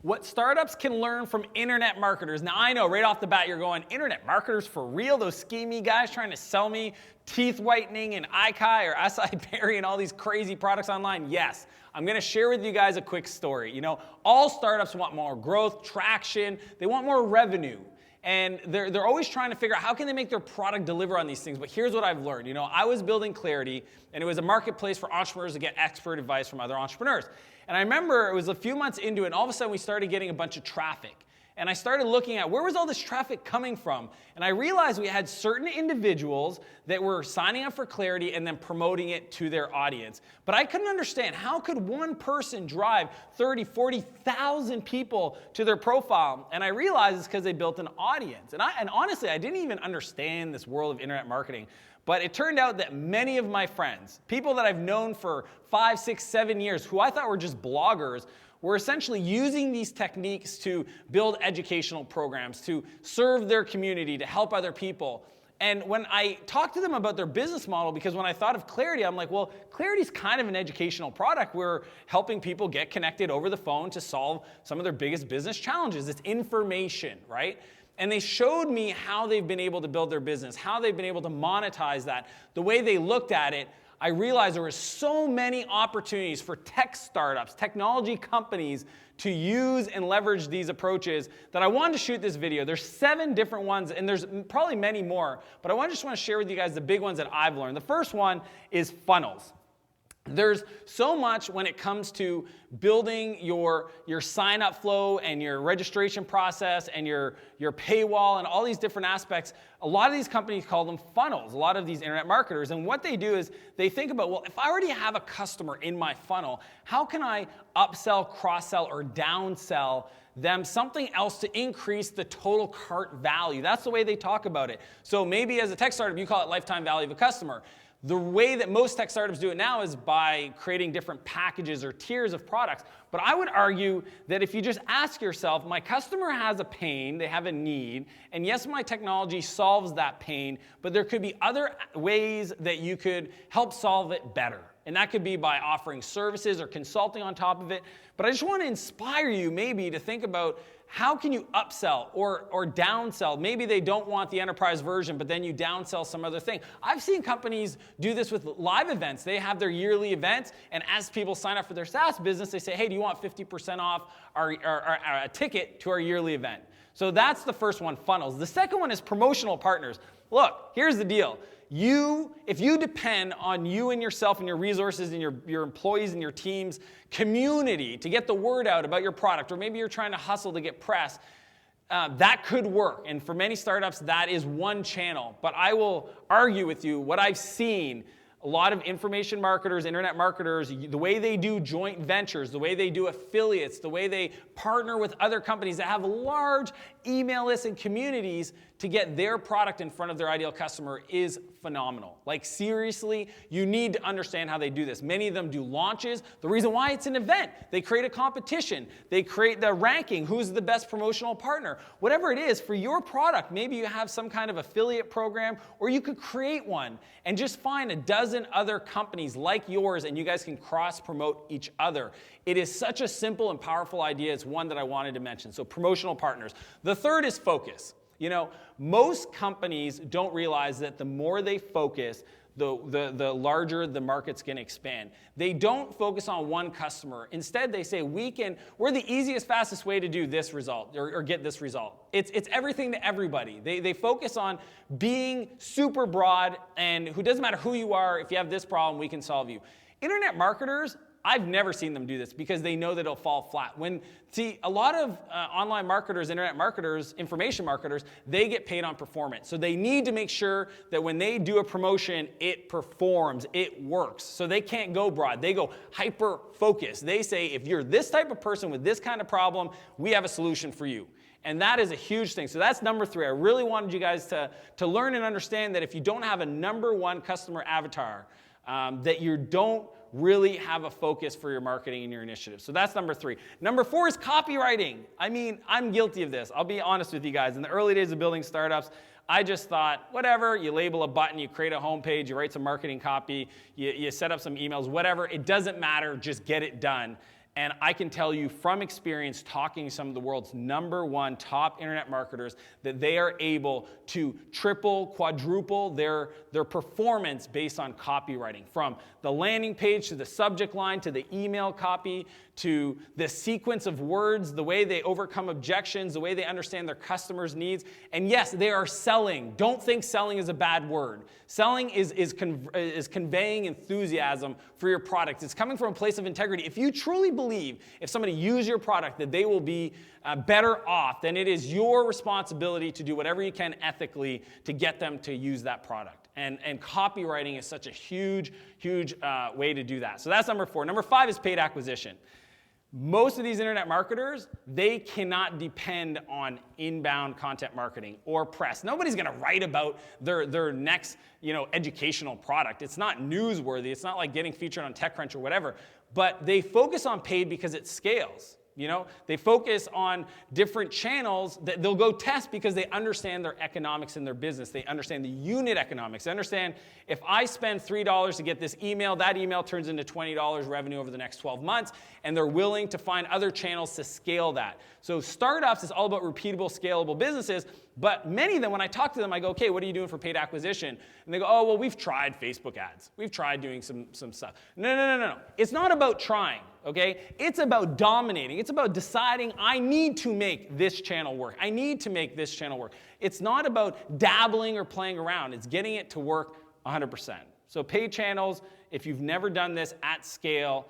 what startups can learn from internet marketers. Now I know right off the bat you're going, internet marketers for real? Those schemy guys trying to sell me teeth whitening and Ikai or acai berry and all these crazy products online? Yes. I'm gonna share with you guys a quick story. You know, all startups want more growth, traction, they want more revenue. And they're always trying to figure out how can they make their product deliver on these things. But here's what I've learned. You know, I was building Clarity, and it was a marketplace for entrepreneurs to get expert advice from other entrepreneurs. And I remember it was a few months into it, and all of a sudden we started getting a bunch of traffic. And I started looking at where was all this traffic coming from? And I realized we had certain individuals that were signing up for Clarity and then promoting it to their audience. But I couldn't understand, how could one person drive 30, 40,000 people to their profile? And I realized it's because they built an audience. And honestly, I didn't even understand this world of internet marketing. But it turned out that many of my friends, people that I've known for 5, 6, 7 years, who I thought were just bloggers, were essentially using these techniques to build educational programs, to serve their community, to help other people. And when I talked to them about their business model, because when I thought of Clarity, I'm like, well, Clarity's kind of an educational product. We're helping people get connected over the phone to solve some of their biggest business challenges. It's information, right? And they showed me how they've been able to build their business, how they've been able to monetize that. The way they looked at it, I realized there were so many opportunities for tech startups, technology companies to use and leverage these approaches that I wanted to shoot this video. There's 7 different ones, and there's probably many more, but I just want to share with you guys the big ones that I've learned. The first one is funnels. There's so much when it comes to building your sign-up flow and your registration process and your paywall and all these different aspects. A lot of these companies call them funnels, a lot of these internet marketers. And what they do is they think about, well, if I already have a customer in my funnel, how can I upsell, cross-sell, or downsell them something else to increase the total cart value? That's the way they talk about it. So maybe as a tech startup, you call it lifetime value of a customer. The way that most tech startups do it now is by creating different packages or tiers of products. But I would argue that if you just ask yourself, my customer has a pain, they have a need, and yes, my technology solves that pain, but there could be other ways that you could help solve it better. And that could be by offering services or consulting on top of it. But I just want to inspire you maybe to think about, how can you upsell or downsell? Maybe they don't want the enterprise version, but then you downsell some other thing. I've seen companies do this with live events. They have their yearly events, and as people sign up for their SaaS business, they say, hey, do you want 50% off a ticket to our yearly event? So that's the first one, funnels. The second one is promotional partners. Look, here's the deal. If you depend on you and yourself and your resources and your employees and your team's community to get the word out about your product, or maybe you're trying to hustle to get press, that could work. And for many startups, that is one channel. But I will argue with you, what I've seen, a lot of information marketers, internet marketers, the way they do joint ventures, the way they do affiliates, the way they partner with other companies that have large email lists and communities to get their product in front of their ideal customer is phenomenal. Like seriously, you need to understand how they do this. Many of them do launches. The reason why it's an event, they create a competition. They create the ranking, who's the best promotional partner. Whatever it is, for your product, maybe you have some kind of affiliate program, or you could create one and just find a dozen other companies like yours and you guys can cross-promote each other. It is such a simple and powerful idea. It's one that I wanted to mention. So promotional partners. The third is focus. You know, most companies don't realize that the more they focus, the larger the market's going to expand. They don't focus on one customer. Instead, they say, we're the easiest, fastest way to do this result or get this result. It's everything to everybody. They focus on being super broad, and it doesn't matter who you are, if you have this problem, we can solve you. Internet marketers, I've never seen them do this because they know that it'll fall flat. See, a lot of online marketers, internet marketers, information marketers, they get paid on performance. So they need to make sure that when they do a promotion, it performs, it works. So they can't go broad. They go hyper-focused. They say, if you're this type of person with this kind of problem, we have a solution for you. And that is a huge thing. So that's number 3. I really wanted you guys to learn and understand that if you don't have a number 1 customer avatar, that you don't really have a focus for your marketing and your initiatives. So that's number 3. Number 4 is copywriting. I mean, I'm guilty of this. I'll be honest with you guys. In the early days of building startups, I just thought, whatever, you label a button, you create a homepage, you write some marketing copy, you set up some emails, whatever. It doesn't matter, just get it done. And I can tell you from experience talking to some of the world's #1 top internet marketers that they are able to triple, quadruple their performance based on copywriting. From the landing page to the subject line to the email copy to the sequence of words, the way they overcome objections, the way they understand their customers' needs. And yes, they are selling. Don't think selling is a bad word. Selling is conveying enthusiasm for your product. It's coming from a place of integrity. If you truly believe if somebody uses your product that they will be better off, then it is your responsibility to do whatever you can ethically to get them to use that product. And copywriting is such a huge way to do that. So that's number 4. Number 5 is paid acquisition. Most of these internet marketers, they cannot depend on inbound content marketing or press. Nobody's going to write about their next, educational product. It's not newsworthy. It's not like getting featured on TechCrunch or whatever. But they focus on paid because it scales. They focus on different channels that they'll go test because they understand their economics in their business. They understand the unit economics. They understand if I spend $3 to get this email, that email turns into $20 revenue over the next 12 months, and they're willing to find other channels to scale that. So startups is all about repeatable, scalable businesses, but many of them, when I talk to them, I go, okay, what are you doing for paid acquisition? And they go, oh, well, we've tried Facebook ads. We've tried doing some stuff. No. It's not about trying. Okay? It's about dominating. It's about deciding I need to make this channel work. I need to make this channel work. It's not about dabbling or playing around. It's getting it to work 100%. So paid channels, if you've never done this at scale,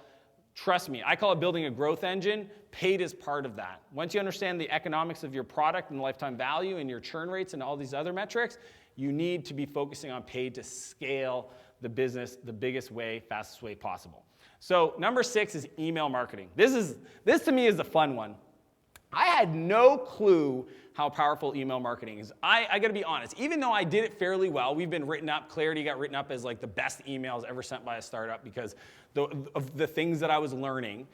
trust me, I call it building a growth engine. Paid is part of that. Once you understand the economics of your product and lifetime value and your churn rates and all these other metrics, you need to be focusing on paid to scale the business the biggest way, fastest way possible. So number 6 is email marketing. This to me is the fun one. I had no clue how powerful email marketing is. I got to be honest. Even though I did it fairly well, we've been written up. Clarity got written up as like the best emails ever sent by a startup because of the things that I was learning.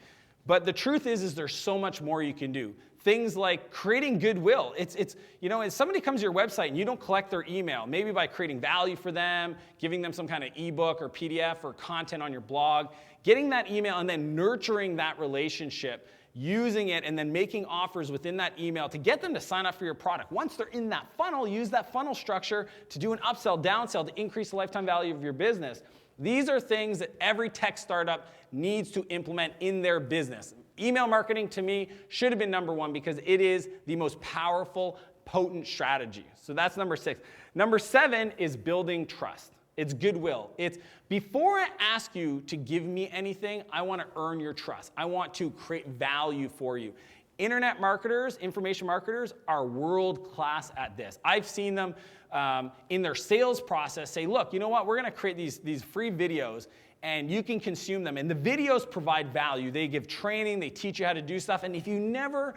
But the truth is there's so much more you can do. Things like creating goodwill. It's if somebody comes to your website and you don't collect their email, maybe by creating value for them, giving them some kind of ebook or PDF or content on your blog, getting that email and then nurturing that relationship, using it and then making offers within that email to get them to sign up for your product. Once they're in that funnel, use that funnel structure to do an upsell, downsell to increase the lifetime value of your business. These are things that every tech startup needs to implement in their business. Email marketing, to me, should have been number 1 because it is the most powerful, potent strategy. So that's number 6. Number 7 is building trust. It's goodwill. It's before I ask you to give me anything, I want to earn your trust. I want to create value for you. Internet marketers, information marketers are world-class at this. I've seen them in their sales process say, look, you know what? We're going to create these free videos and you can consume them. And the videos provide value. They give training. They teach you how to do stuff. And if you never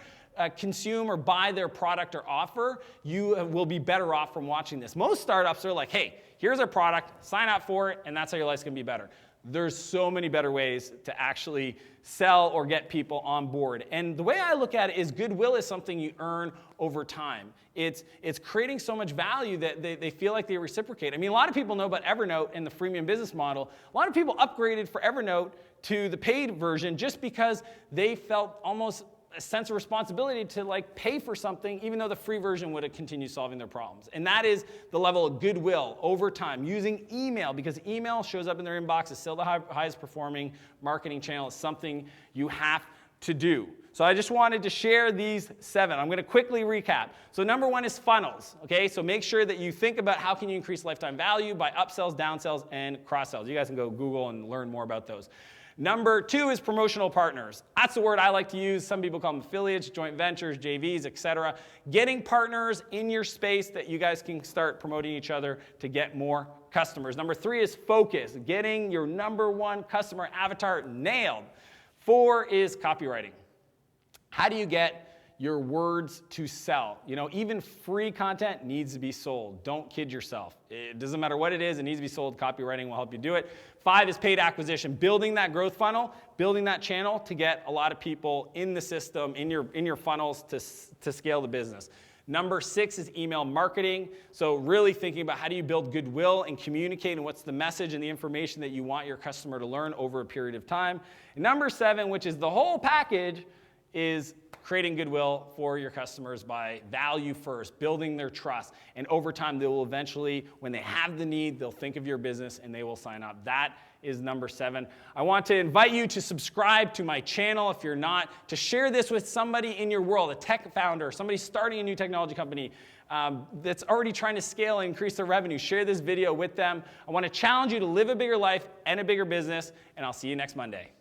consume or buy their product or offer, you will be better off from watching this. Most startups are like, hey, here's our product, sign up for it, and that's how your life's going to be better. There's so many better ways to actually sell or get people on board. And the way I look at it is goodwill is something you earn over time. It's creating so much value that they feel like they reciprocate. I mean, a lot of people know about Evernote and the freemium business model. A lot of people upgraded for Evernote to the paid version just because they felt almost a sense of responsibility to pay for something even though the free version would have continued solving their problems. And that is the level of goodwill over time using email, because email shows up in their inbox. It's still the highest performing marketing channel. It's something you have to do. So I just wanted to share these 7. I'm going to quickly recap. So number 1 is funnels. Okay, so make sure that you think about how can you increase lifetime value by upsells, downsells, and cross-sells. You guys can go Google and learn more about those. Number 2 is promotional partners. That's the word I like to use. Some people call them affiliates, joint ventures, JVs, etc. Getting partners in your space that you guys can start promoting each other to get more customers. Number 3 is focus. Getting your number 1 customer avatar nailed. 4 is copywriting. How do you get your words to sell? Even free content needs to be sold. Don't kid yourself. It doesn't matter what it is, it needs to be sold. Copywriting will help you do it. 5 is paid acquisition, building that growth funnel, building that channel to get a lot of people in the system, in your funnels to scale the business. Number 6 is email marketing. So really thinking about how do you build goodwill and communicate and what's the message and the information that you want your customer to learn over a period of time. And number 7, which is the whole package, is creating goodwill for your customers by value first, building their trust. And over time, they will eventually, when they have the need, they'll think of your business and they will sign up. That is number 7. I want to invite you to subscribe to my channel if you're not, to share this with somebody in your world, a tech founder, somebody starting a new technology company that's already trying to scale and increase their revenue. Share this video with them. I want to challenge you to live a bigger life and a bigger business, and I'll see you next Monday.